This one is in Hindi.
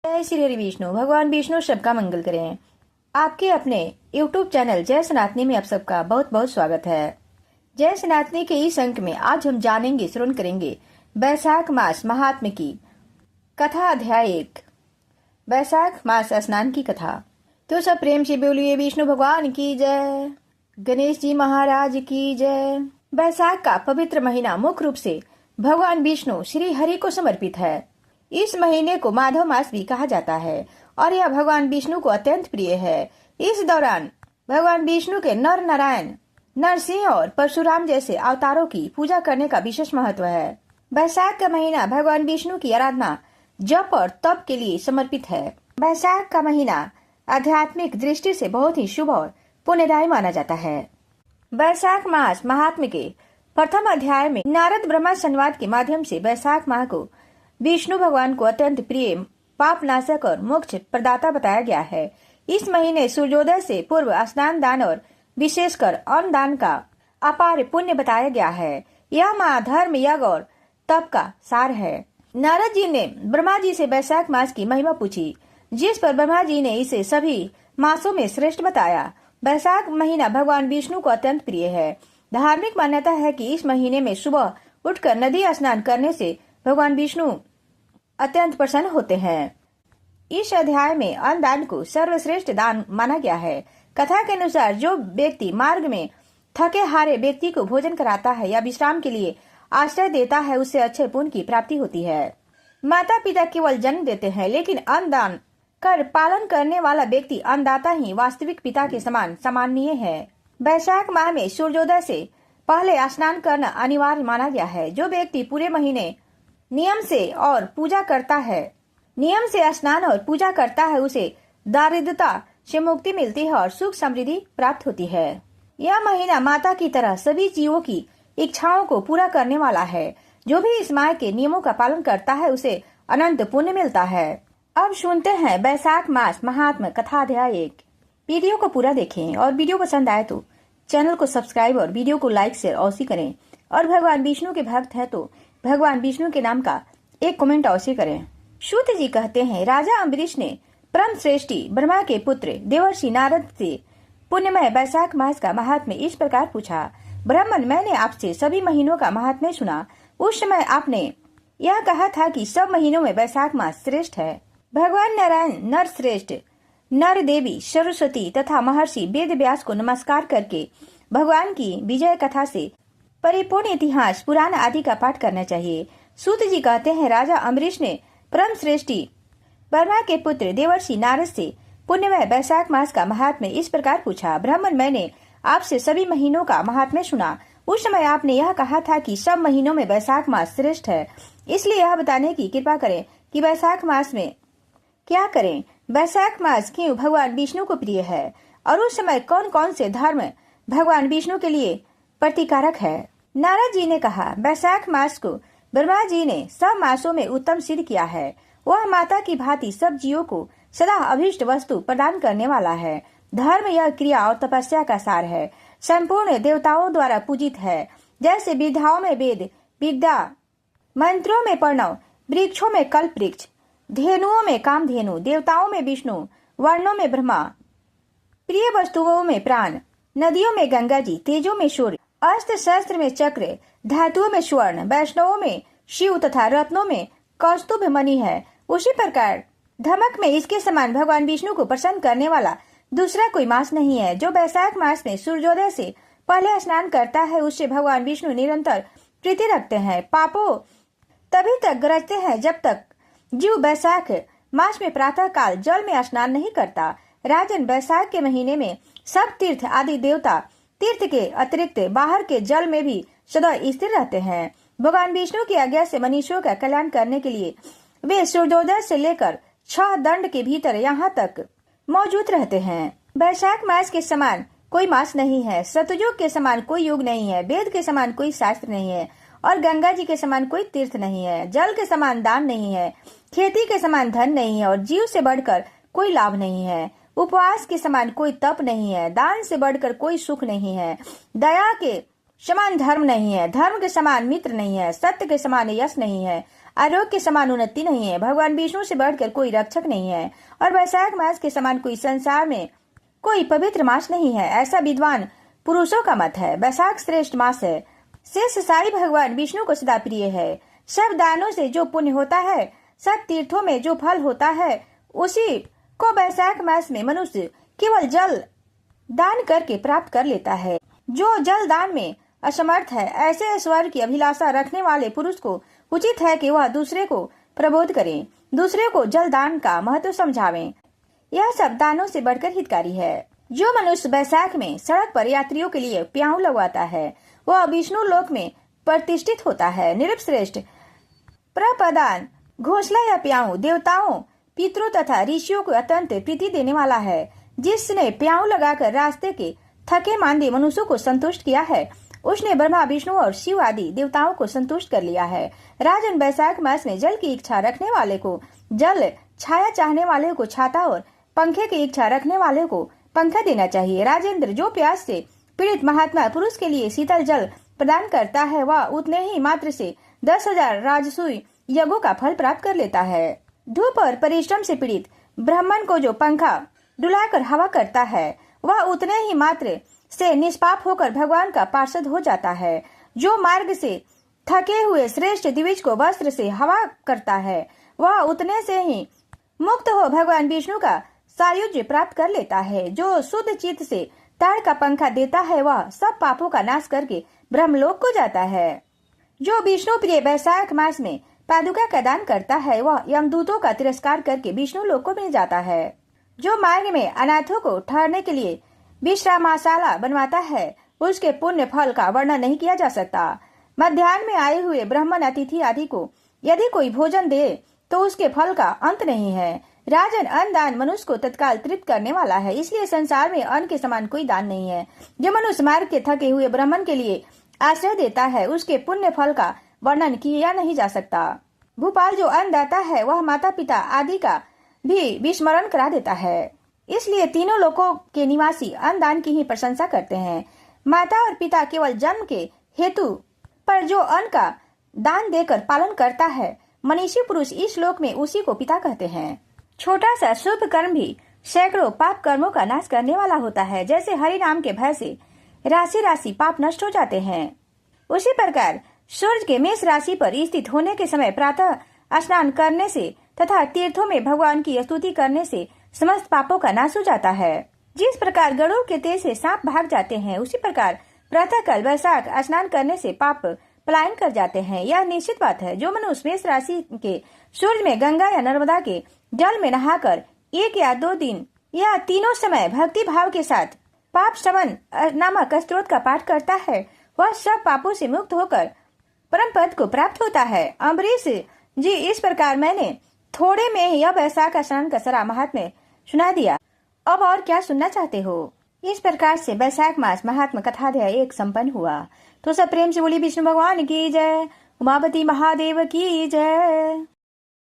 जय श्री हरि विष्णु। भगवान विष्णु सबका मंगल करें। आपके अपने YouTube चैनल जय सनातनी में आप सबका बहुत बहुत स्वागत है। जय सनातनी के इस अंक में आज हम जानेंगे, श्रवण करेंगे वैशाख मास महात्म्य की कथा, अध्याय 1, वैशाख मास स्नान की कथा। तो सब प्रेम से बोलिए विष्णु भगवान की जय, गणेश जी महाराज की जय। वैशाख का पवित्र महीना मुख्य रूप से भगवान विष्णु श्री हरि को समर्पित है। इस महीने को माधव मास भी कहा जाता है और यह भगवान विष्णु को अत्यंत प्रिय है। इस दौरान भगवान विष्णु के नर नारायण, नरसिंह और परशुराम जैसे अवतारों की पूजा करने का विशेष महत्व है। वैशाख का महीना भगवान विष्णु की आराधना, जप और तप के लिए समर्पित है। वैशाख का महीना आध्यात्मिक दृष्टि से बहुत ही शुभ और पुण्यदायी माना जाता है। वैशाख मास महात्म्य के प्रथम अध्याय में नारद ब्रह्मा संवाद के माध्यम से वैशाख माह को विष्णु भगवान को अत्यंत प्रिय, पाप नाशक और मोक्ष प्रदाता बताया गया है। इस महीने सूर्योदय से पूर्व स्नान दान और विशेषकर अन्न दान का अपार पुण्य बताया गया है। यह माह धर्म, यज्ञ और तप का सार है। नारद जी ने ब्रह्मा जी से वैशाख मास की महिमा पूछी, जिस पर ब्रह्मा जी ने इसे सभी मासों में श्रेष्ठ बताया। वैशाख महीना भगवान विष्णु को अत्यंत प्रिय है। धार्मिक मान्यता है कि इस महीने में सुबह उठकर नदी स्नान करने से भगवान विष्णु अत्यंत प्रसन्न होते हैं। इस अध्याय में अन्न दान को सर्वश्रेष्ठ दान माना गया है। कथा के अनुसार जो व्यक्ति मार्ग में थके हारे व्यक्ति को भोजन कराता है या विश्राम के लिए आश्रय देता है, उससे अच्छे पुण्य की प्राप्ति होती है। माता पिता केवल जन्म देते हैं, लेकिन अन्न दान कर पालन करने वाला व्यक्ति अन्नदाता ही वास्तविक पिता के समान सम्माननीय है। वैशाख माह में सूर्योदय से पहले स्नान करना अनिवार्य माना गया है। जो व्यक्ति पूरे महीने नियम से स्नान और पूजा करता है, उसे दारिद्रता से मुक्ति मिलती है और सुख समृद्धि प्राप्त होती है। यह महीना माता की तरह सभी जीवों की इच्छाओं को पूरा करने वाला है। जो भी इस माह के नियमों का पालन करता है, उसे अनंत पुण्य मिलता है। अब सुनते हैं वैशाख मास महात्म्य कथा, अध्याय 1। वीडियो को पूरा देखें और वीडियो पसंद आए तो चैनल को सब्सक्राइब और वीडियो को लाइक शेयर अवश्य करें। और भगवान विष्णु के भक्त है तो भगवान विष्णु के नाम का एक कमेंट अवश्य करें। सूत जी कहते हैं, राजा अम्बरीश ने परम श्रेष्ठी ब्रह्मा के पुत्र देवर्षि नारद से पुण्यमय वैशाख मास का महात्म्य इस प्रकार पूछा। ब्राह्मण, मैंने आपसे सभी महीनों का महात्म्य सुना। उस समय आपने यह कहा था कि सब महीनों में वैशाख मास श्रेष्ठ है। भगवान नारायण, नर श्रेष्ठ, नर देवी सरस्वती तथा महर्षि वेद व्यास को नमस्कार करके भगवान की विजय कथा से परिपूर्ण इतिहास, पुराण आदि का पाठ करना चाहिए। सूत जी कहते हैं, राजा अम्बरीश ने परम श्रेष्ठी ब्रह्मा के पुत्र देवर्षि नारद से पुण्यमय वैशाख मास का महात्म्य इस प्रकार पूछा। ब्राह्मण, मैंने आपसे सभी महीनों का महात्म्य सुना। उस समय आपने यह कहा था कि सब महीनों में वैशाख मास श्रेष्ठ है। इसलिए यह बताने की कृपा करें कि वैशाख मास में क्या करें। वैशाख मास क्यों भगवान विष्णु को प्रिय है और उस समय कौन कौन से धर्म भगवान विष्णु के लिए प्रतिकारक है। नारद जी ने कहा, वैशाख मास को ब्रह्मा जी ने सब मासों में उत्तम सिद्ध किया है। वह माता की भांति सब जीवों को सदा अभीष्ट वस्तु प्रदान करने वाला है। धर्म यह क्रिया और तपस्या का सार है। संपूर्ण देवताओं द्वारा पूजित है। जैसे विद्याओं में वेद विद्या, मंत्रों में प्रणव, वृक्षों में कल्प वृक्ष, धेनुओं में कामधेनु, देवताओं में विष्णु, वर्णों में ब्रह्मा, प्रिय वस्तुओं में प्राण, नदियों में गंगा जी, तेजों में सूर्य, अस्त्र शस्त्र में चक्र, धातुओं में स्वर्ण, वैष्णवों में शिव तथा रत्नों में कौस्तुभ मणि है। उसी प्रकार धमक में इसके समान भगवान विष्णु को प्रसन्न करने वाला दूसरा कोई मास नहीं है। जो वैशाख मास में सूर्योदय से पहले स्नान करता है, उससे भगवान विष्णु निरंतर प्रीति रखते हैं। पापों तभी तक गरजते हैं जब तक जीव वैशाख मास में प्रातः काल जल में स्नान नहीं करता। राजन, वैशाख के महीने में सब तीर्थ आदि देवता तीर्थ के अतिरिक्त बाहर के जल में भी सदा स्थिर रहते हैं। भगवान विष्णु की आज्ञा से मनुष्यों का कल्याण करने के लिए वे सूर्योदय से लेकर 6 दंड के भीतर यहाँ तक मौजूद रहते हैं। वैशाख मास के समान कोई मास नहीं है। सतयुग के समान कोई युग नहीं है। वेद के समान कोई शास्त्र नहीं है और गंगा जी के समान कोई तीर्थ नहीं है। जल के समान दान नहीं है। खेती के समान धन नहीं है और जीव से बढ़कर कोई लाभ नहीं है। उपवास के समान कोई तप नहीं है। दान से बढ़कर कोई सुख नहीं है। दया के समान धर्म नहीं है। धर्म के समान मित्र नहीं है। सत्य के समान यश नहीं है। आरोग्य के समान उन्नति नहीं है। भगवान विष्णु से बढ़कर कोई रक्षक नहीं है और वैशाख मास के समान कोई संसार में कोई पवित्र मास नहीं है, ऐसा विद्वान पुरुषों का मत है। वैशाख श्रेष्ठ मास है। शेष साई भगवान विष्णु को सदा प्रिय है। सब दानों से जो पुण्य होता है, सब तीर्थों में जो फल होता है, उसी को वैशाख मास में मनुष्य केवल जल दान करके प्राप्त कर लेता है। जो जल दान में असमर्थ है, ऐसे ईश्वर की अभिलाषा रखने वाले पुरुष को उचित है कि वह दूसरे को प्रबोध करे, दूसरे को जल दान का महत्व समझावे। यह सब दानों से बढ़कर हितकारी है। जो मनुष्य वैशाख में सड़क पर यात्रियों के लिए प्याऊ लगवाता है, वह विष्णु लोक में प्रतिष्ठित होता है। निरुपश्रेष्ठ प्रपदान घोंसला या प्याऊ देवताओं, पितरों तथा ऋषियों को अत्यंत प्रीति देने वाला है। जिसने प्याऊ लगाकर रास्ते के थके मांदे मनुष्यों को संतुष्ट किया है, उसने ब्रह्मा विष्णु और शिव आदि देवताओं को संतुष्ट कर लिया है। राजन, वैशाख मास में जल की इच्छा रखने वाले को जल, छाया चाहने वाले को छाता और पंखे की इच्छा रखने वाले को पंखा देना चाहिए। राजेंद्र, जो प्यास से पीड़ित महात्मा पुरुष के लिए शीतल जल प्रदान करता है, वह उतने ही मात्र से 10,000 राजसूय यज्ञों का फल प्राप्त कर लेता है। धूप और परिश्रम से पीड़ित ब्राह्मण को जो पंखा डुलाकर हवा करता है, वह उतने ही मात्र से निष्पाप होकर भगवान का पार्षद हो जाता है। जो मार्ग से थके हुए श्रेष्ठ द्विज को वस्त्र से हवा करता है, वह उतने से ही मुक्त हो भगवान विष्णु का सायुज्य प्राप्त कर लेता है। जो शुद्ध चित्त से ताड़ का पंखा देता है, वह सब पापों का नाश करके ब्रह्मलोक को जाता है। जो विष्णु प्रिय वैशाख मास में पादुका का दान करता है, वह यमदूतों का तिरस्कार करके विष्णु लोक को मिल जाता है। जो मार्ग में अनाथों को ठहरने के लिए विश्रामशाला बनवाता है, उसके पुण्य फल का वर्णन नहीं किया जा सकता। मध्याह्न में आए हुए ब्राह्मण, अतिथि आदि को यदि कोई भोजन दे तो उसके फल का अंत नहीं है। राजन, अन्न दान मनुष्य को तत्काल तृप्त करने वाला है, इसलिए संसार में अन्न के समान कोई दान नहीं है। जो मनुष्य मार्ग के थके हुए ब्राह्मण के लिए आश्रय देता है, उसके पुण्य फल का वर्णन किया नहीं जा सकता। भूपाल, जो अन्न दाता है, वह माता पिता आदि का भी विस्मरण करा देता है। इसलिए तीनों लोकों के निवासी अन्न दान की ही प्रशंसा करते हैं। माता और पिता केवल जन्म के हेतु पर जो अन्न का दान देकर पालन करता है, मनीषी पुरुष इस लोक में उसी को पिता कहते हैं। छोटा सा शुभ कर्म भी सैकड़ों पाप कर्मों का नाश करने वाला होता है। जैसे हरि नाम के भय से राशि राशि पाप नष्ट हो जाते हैं, उसी प्रकार सूर्य के मेष राशि पर स्थित होने के समय प्रातः स्नान करने से तथा तीर्थों में भगवान की स्तुति करने से समस्त पापों का नाश हो जाता है। जिस प्रकार गरुड़ के तेज से सांप भाग जाते हैं, उसी प्रकार प्रातःकाल वैशाख स्नान करने से पाप पलायन कर जाते हैं। यह निश्चित बात है। जो मनुष्य मेष राशि के सूर्य में गंगा या नर्मदा के जल में नहाकर 1 या 2 दिन या तीनों समय भक्ति भाव के साथ पाप शमन नामक स्तोत्र का पाठ करता है, वह सब पापों से मुक्त होकर परम पद को प्राप्त होता है। अम्बरीश जी, इस प्रकार मैंने थोड़े में ही यह वैशाख स्नान का सारा महात्म्य सुना दिया। अब और क्या सुनना चाहते हो? इस प्रकार से वैशाख मास महात्म कथाध्याय 1 संपन्न हुआ। तो सब प्रेम से बोली विष्णु भगवान की जय, उमापति महादेव की जय।